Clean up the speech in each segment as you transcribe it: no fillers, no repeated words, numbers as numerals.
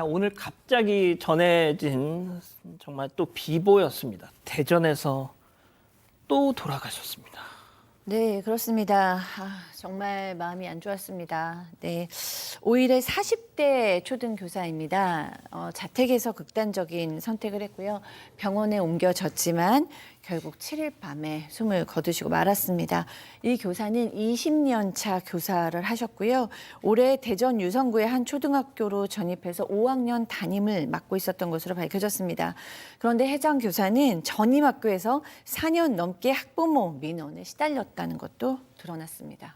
자, 오늘 갑자기 전해진 정말 또 비보였습니다. 대전에서 또 돌아가셨습니다. 네, 그렇습니다. 정말 마음이 안 좋았습니다. 네, 5일에 40대 초등교사입니다. 자택에서 극단적인 선택을 했고요. 병원에 옮겨졌지만 결국 7일 밤에 숨을 거두시고 말았습니다. 이 교사는 20년 차 교사를 하셨고요. 올해 대전 유성구의 한 초등학교로 전입해서 5학년 담임을 맡고 있었던 것으로 밝혀졌습니다. 그런데 해당 교사는 전임 학교에서 4년 넘게 학부모 민원에 시달렸다는 것도 드러났습니다.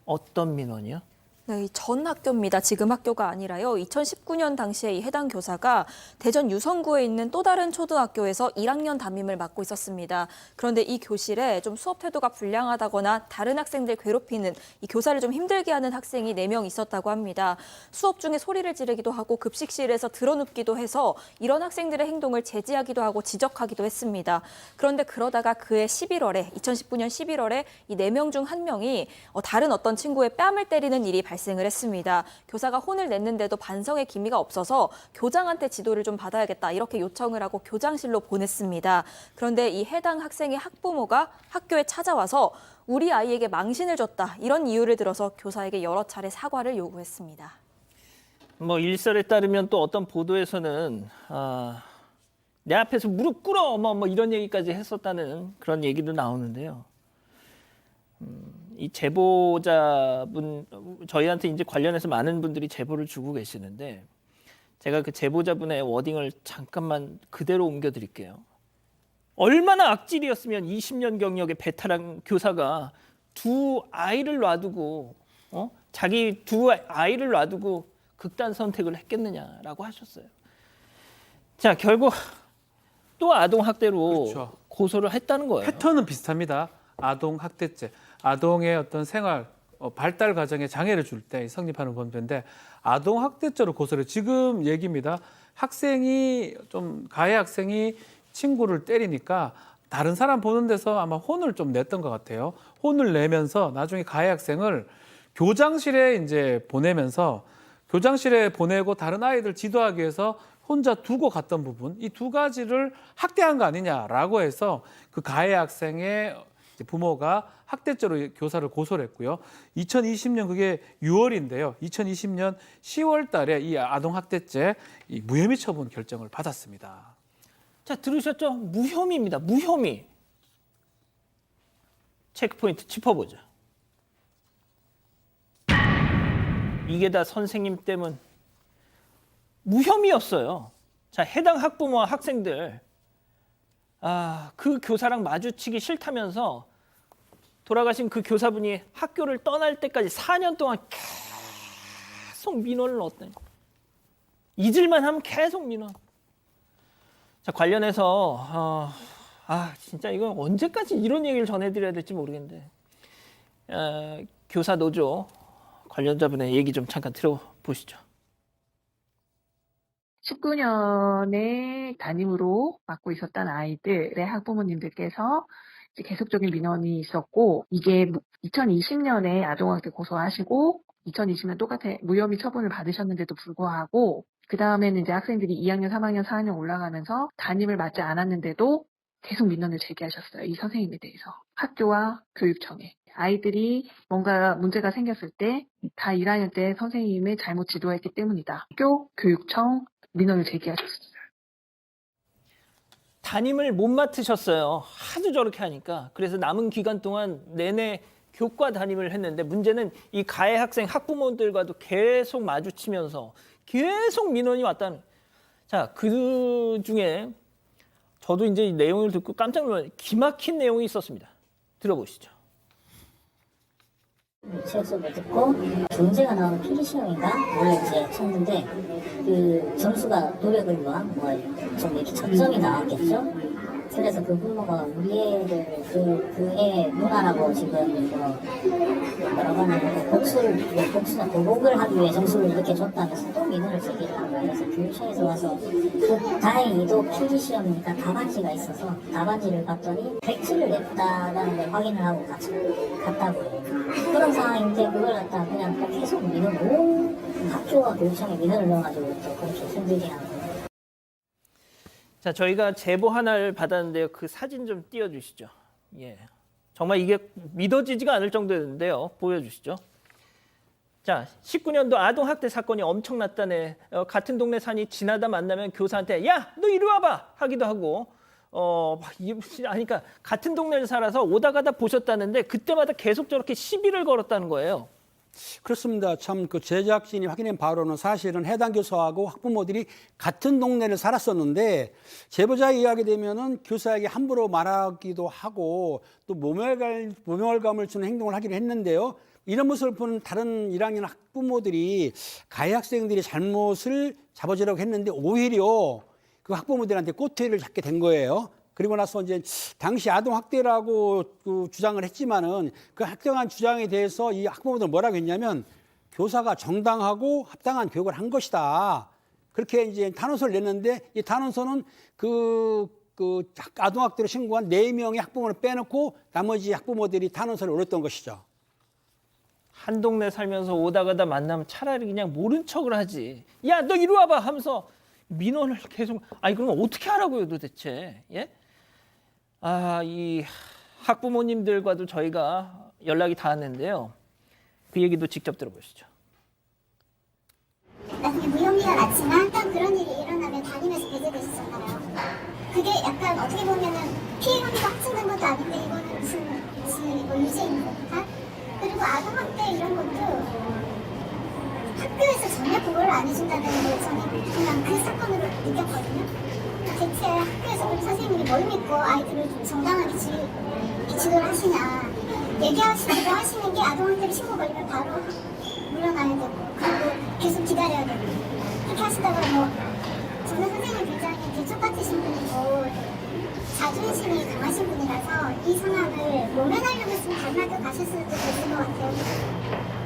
어떤 민원이요? 네, 이 전 학교입니다. 지금 학교가 아니라요. 2019년 당시에 이 해당 교사가 대전 유성구에 있는 또 다른 초등학교에서 1학년 담임을 맡고 있었습니다. 그런데 이 교실에 좀 수업 태도가 불량하다거나 다른 학생들 괴롭히는 이 교사를 좀 힘들게 하는 학생이 4명 있었다고 합니다. 수업 중에 소리를 지르기도 하고 급식실에서 드러눕기도 해서 이런 학생들의 행동을 제지하기도 하고 지적하기도 했습니다. 그런데 그러다가 그해 2019년 11월에 이 4명 중 1명이 다른 어떤 친구의 뺨을 때리는 일이 발생을 했습니다. 교사가 혼을 냈는데도 반성의 기미가 없어서 교장한테 지도를 좀 받아야겠다 이렇게 요청을 하고 교장실로 보냈습니다. 그런데 이 해당 학생의 학부모가 학교에 찾아와서 우리 아이에게 망신을 줬다 이런 이유를 들어서 교사에게 여러 차례 사과를 요구했습니다. 뭐 일설에 따르면 또 어떤 보도에서는 내 앞에서 무릎 꿇어 뭐 이런 얘기까지 했었다는 그런 얘기도 나오는데요. 이 제보자분 저희한테 이제 관련해서 많은 분들이 제보를 주고 계시는데 제가 그 제보자분의 워딩을 잠깐만 그대로 옮겨드릴게요. 얼마나 악질이었으면 20년 경력의 베테랑 교사가 두 아이를 놔두고 자기 두 아이를 놔두고 극단 선택을 했겠느냐라고 하셨어요. 자, 결국 또 아동학대로 그렇죠. 고소를 했다는 거예요. 패턴은 비슷합니다. 아동학대죄, 아동의 어떤 생활, 발달 과정에 장애를 줄 때 성립하는 범죄인데 아동학대죄로 고소를 지금 얘기입니다. 학생이 가해 학생이 친구를 때리니까 다른 사람 보는 데서 아마 혼을 좀 냈던 것 같아요. 혼을 내면서 나중에 가해 학생을 교장실에 이제 보내면서 교장실에 보내고 다른 아이들 지도하기 위해서 혼자 두고 갔던 부분, 이 두 가지를 학대한 거 아니냐라고 해서 그 가해 학생의 부모가 학대죄로 교사를 고소를 했고요. 2020년 그게 6월인데요. 2020년 10월 달에 이 아동학대죄 무혐의 처분 결정을 받았습니다. 자, 들으셨죠? 무혐의입니다. 무혐의. 체크포인트 짚어보죠. 이게 다 선생님 때문 무혐의였어요. 자, 해당 학부모와 학생들 그 교사랑 마주치기 싫다면서 돌아가신 그 교사분이 학교를 떠날 때까지 4년 동안 계속 민원을 넣었다니. 잊을만 하면 계속 민원. 자, 관련해서 진짜 이건 언제까지 이런 얘기를 전해드려야 될지 모르겠는데 교사 노조 관련자분의 얘기 좀 잠깐 들어보시죠. 19년에 담임으로 맡고 있었던 아이들의 학부모님들께서 이제 계속적인 민원이 있었고, 이게 2020년에 아동학대 고소하시고 2020년 똑같아 무혐의 처분을 받으셨는데도 불구하고 그 다음에는 이제 학생들이 2학년, 3학년, 4학년 올라가면서 담임을 맡지 않았는데도 계속 민원을 제기하셨어요. 이 선생님에 대해서. 학교와 교육청에. 아이들이 뭔가 문제가 생겼을 때 다 1학년 때 선생님의 잘못 지도했기 때문이다. 학교, 교육청 민원을 제기하셨어요. 담임을 못 맡으셨어요. 하도 저렇게 하니까. 그래서 남은 기간 동안 내내 교과 담임을 했는데 문제는 이 가해 학생 학부모들과도 계속 마주치면서 계속 민원이 왔다는. 자, 그 중에 저도 이제 이 내용을 듣고 깜짝 놀랐어요. 기막힌 내용이 있었습니다. 들어보시죠. 취업 수업을 듣고 경제가 나오는 필기시험인가 원래 이제 쳤는데 그 점수가 노력을 위한 좀 이렇게 저점이 나왔겠죠. 그래서 그 부모가 우리 애를 그애 누나라고 지금 뭐라고 하냐면 복수나 보복을 하기 위해 점수를 이렇게 줬다면서 또 민원을 제기를 한 거예요. 그래서 교육청에서 와서 다행히도 필기시험이니까 답안지가 있어서 답안지를 봤더니 107을 냈다라는 걸 확인을 하고 갔다고 해요. 그런 상황인데 그걸 갖다가 그냥 계속 민원 학교와 교육청에 민원을 넣어가지고 또 그렇게 힘들게 하는 거예요. 자, 저희가 제보 하나를 받았는데요. 그 사진 좀 띄워주시죠. 예, 정말 이게 믿어지지가 않을 정도였는데요. 보여주시죠. 자, 19년도 아동학대 사건이 엄청났다네. 같은 동네 산이 지나다 만나면 교사한테 야, 너 이리 와봐 하기도 하고 그러니까 같은 동네를 살아서 오다 가다 보셨다는데 그때마다 계속 저렇게 시비를 걸었다는 거예요. 그렇습니다. 참 그 제작진이 확인한 바로는 사실은 해당 교사하고 학부모들이 같은 동네를 살았었는데 제보자의 이야기 되면은 교사에게 함부로 말하기도 하고 또 모멸감을 주는 행동을 하기로 했는데요. 이런 모습을 보는 다른 1학년 학부모들이 가해 학생들이 잘못을 잡아주려고 했는데 오히려 그 학부모들한테 꼬투리를 잡게 된 거예요. 그리고 나서 이제 당시 아동 학대라고 그 주장을 했지만은 그 학대한 주장에 대해서 이 학부모들은 뭐라고 했냐면 교사가 정당하고 합당한 교육을 한 것이다. 그렇게 이제 탄원서를 냈는데 이 탄원서는 그 아동 학대로 신고한 4명의 학부모를 빼놓고 나머지 학부모들이 탄원서를 올렸던 것이죠. 한 동네 살면서 오다 가다 만나면 차라리 그냥 모른 척을 하지. 야, 너 이리 와봐 하면서 민원을 계속. 아니, 그러면 어떻게 하라고요 도대체. 예? 이 학부모님들과도 저희가 연락이 닿았는데요. 그 얘기도 직접 들어보시죠. 나중에 무혐의가 났지만 딱 그런 일이 일어나면 담임에서 배제되시잖아요. 그게 약간 어떻게 보면은 피해 혐의가 확정된 것도 아닌데 이거는 무슨 뭐 유죄 있는 겁니까? 그리고 아동학대 이런 것도 학교에서 전혀 보호를 안 해준다는 걸 저는 그냥 그 사건으로 느꼈거든요. 대체 학교에서 그럼 선생님이 뭘 믿고 아이들을 정당하게 지도를 하시냐. 얘기하시고 하시는 게 아동학대를 신고 걸리면 바로 물러나야 되고 그리고 계속 기다려야 되고 그렇게 하시다가 저는 선생님 굉장히 대쪽 같으신 분이고 자존심이 강하신 분이라서 이 상황을 모면하려고 했으면 다른 학교 가실 수도 있을 것 같아요.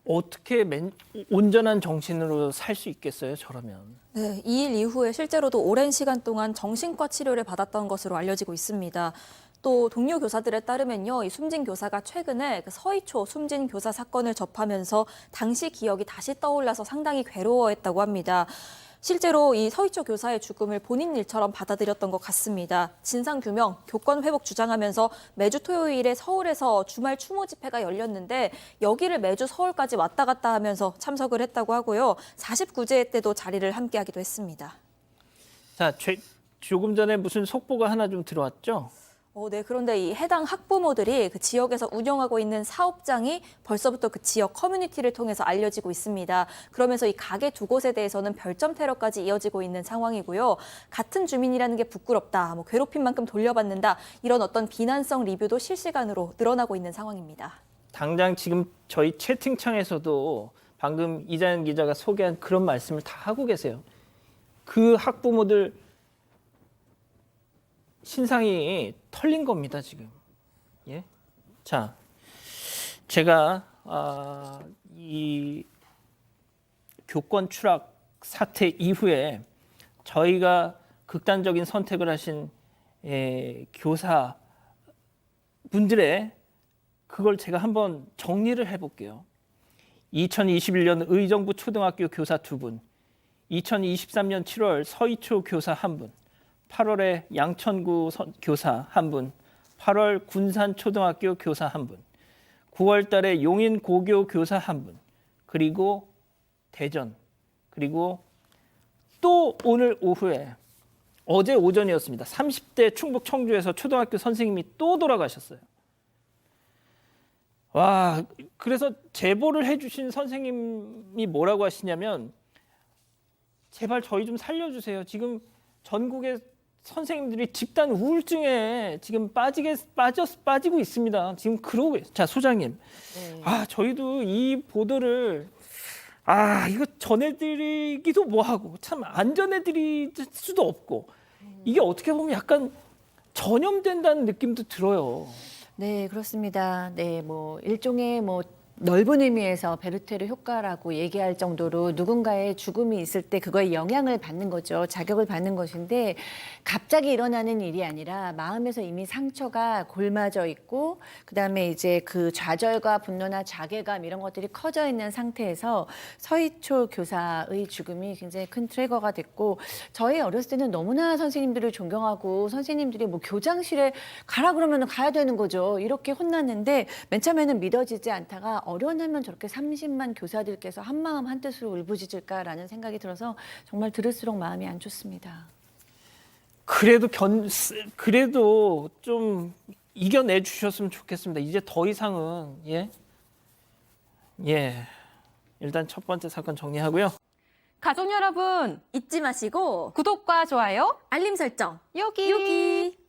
어떻게 온전한 정신으로 살 수 있겠어요, 저라면. 네, 이 일 이후에 실제로도 오랜 시간 동안 정신과 치료를 받았던 것으로 알려지고 있습니다. 또 동료 교사들에 따르면요, 이 숨진 교사가 최근에 그 서희초 숨진 교사 사건을 접하면서 당시 기억이 다시 떠올라서 상당히 괴로워했다고 합니다. 실제로 이 서희초 교사의 죽음을 본인 일처럼 받아들였던 것 같습니다. 진상규명, 교권 회복 주장하면서 매주 토요일에 서울에서 주말 추모 집회가 열렸는데 여기를 매주 서울까지 왔다 갔다 하면서 참석을 했다고 하고요. 49제 때도 자리를 함께하기도 했습니다. 자, 조금 전에 무슨 속보가 하나 좀 들어왔죠? 네. 그런데 이 해당 학부모들이 그 지역에서 운영하고 있는 사업장이 벌써부터 그 지역 커뮤니티를 통해서 알려지고 있습니다. 그러면서 이 가게 2곳에 대해서는 별점 테러까지 이어지고 있는 상황이고요. 같은 주민이라는 게 부끄럽다, 괴롭힌 만큼 돌려받는다, 이런 어떤 비난성 리뷰도 실시간으로 늘어나고 있는 상황입니다. 당장 지금 저희 채팅창에서도 방금 이자연 기자가 소개한 그런 말씀을 다 하고 계세요. 그 학부모들 신상이 털린 겁니다, 지금. 예? 자, 제가 이 교권 추락 사태 이후에 저희가 극단적인 선택을 하신 교사 분들의 그걸 제가 한번 정리를 해볼게요. 2021년 의정부 초등학교 교사 2분, 2023년 7월 서희초 교사 1분, 8월에 양천구 교사 1분, 8월 군산초등학교 교사 1분, 9월 달에 용인고교 교사 1분, 그리고 대전, 그리고 또 오늘 오후에 어제 오전이었습니다. 30대 충북 청주에서 초등학교 선생님이 또 돌아가셨어요. 와, 그래서 제보를 해주신 선생님이 뭐라고 하시냐면 제발 저희 좀 살려주세요. 지금 전국의 선생님들이 집단 우울증에 지금 빠지고 있습니다. 지금 그러고 있어요. 자, 소장님. 네. 저희도 이 보도를 이거 전해드리기도 뭐하고 참 안 전해드릴 수도 없고 이게 어떻게 보면 약간 전염된다는 느낌도 들어요. 네, 그렇습니다. 네, 일종의 넓은 의미에서 베르테르 효과라고 얘기할 정도로 누군가의 죽음이 있을 때 그거에 영향을 받는 거죠. 자격을 받는 것인데 갑자기 일어나는 일이 아니라 마음에서 이미 상처가 골마져 있고 그다음에 이제 그 좌절과 분노나 자괴감 이런 것들이 커져 있는 상태에서 서희초 교사의 죽음이 굉장히 큰 트리거가 됐고 저희 어렸을 때는 너무나 선생님들을 존경하고 선생님들이 뭐 교장실에 가라 그러면 가야 되는 거죠. 이렇게 혼났는데 맨 처음에는 믿어지지 않다가 어련하면 저렇게 30만 교사들께서 한마음 한뜻으로 울부짖을까라는 생각이 들어서 정말 들을수록 마음이 안 좋습니다. 그래도 좀 이겨내 주셨으면 좋겠습니다. 이제 더 이상은 일단 첫 번째 사건 정리하고요. 가족 여러분, 잊지 마시고 구독과 좋아요, 알림 설정 여기.